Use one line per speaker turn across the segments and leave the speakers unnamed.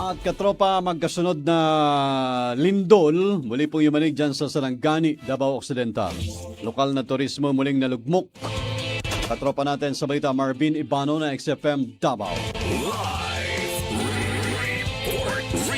At katropa, magkasunod na lindol, muli pong yumanig dyan sa Sarangani, Davao Occidental. Lokal na turismo muling nalugmok. Katropa natin sa balita, Marvin Ibano na XFM Davao.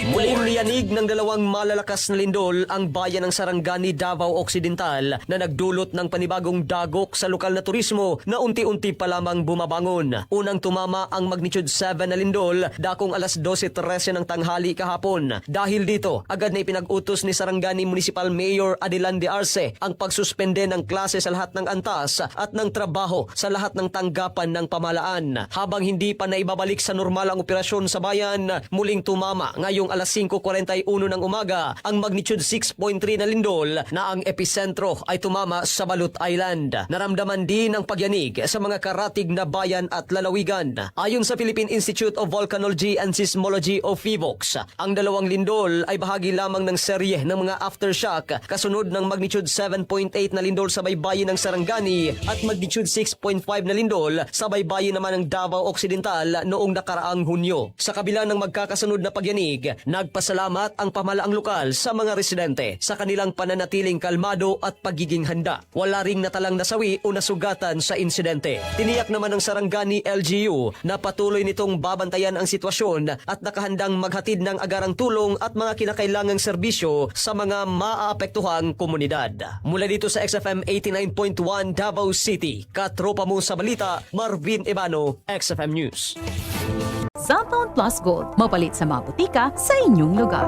Muling niyanig ng dalawang malalakas na lindol ang bayan ng Sarangani, Davao Occidental na nagdulot ng panibagong dagok sa lokal na turismo na unti-unti pa lamang bumabangon. Unang tumama ang magnitude 7 na lindol dakong alas 12:13 ng tanghali kahapon. Dahil dito, agad na ipinag-utos ni Sarangani Municipal Mayor Adelan de Arce ang pagsuspende ng klase sa lahat ng antas at ng trabaho sa lahat ng tanggapan ng pamahalaan. Habang hindi pa naibabalik sa normal ang operasyon sa bayan, muling tumama ngayong alas 5:41 ng umaga ang magnitude 6.3 na lindol na ang episentro ay tumama sa Balut Island. Naramdaman din ang pagyanig sa mga karatig na bayan at lalawigan. Ayon sa Philippine Institute of Volcanology and Seismology o PHIVOLCS, ang dalawang lindol ay bahagi lamang ng serye ng mga aftershock kasunod ng magnitude 7.8 na lindol sa baybayin ng Sarangani at magnitude 6.5 na lindol sa baybayin naman ng Davao Occidental noong nakaraang Hunyo. Sa kabila ng magkakasunod na pagyanig, nagpasalamat ang pamahalaang lokal sa mga residente sa kanilang pananatiling kalmado at pagiging handa. Wala ring natalang nasawi o nasugatan sa insidente. Tiniyak naman ng Sarangani LGU na patuloy nitong babantayan ang sitwasyon at nakahandang maghatid ng agarang tulong at mga kinakailangang serbisyo sa mga maaapektuhang komunidad. Mula dito sa XFM 89.1 Davao City, katropa mo sa balita, Marvin Ibano, XFM News.
Cellphone Plus Gold, mapalit sa mga butika sa inyong lugar.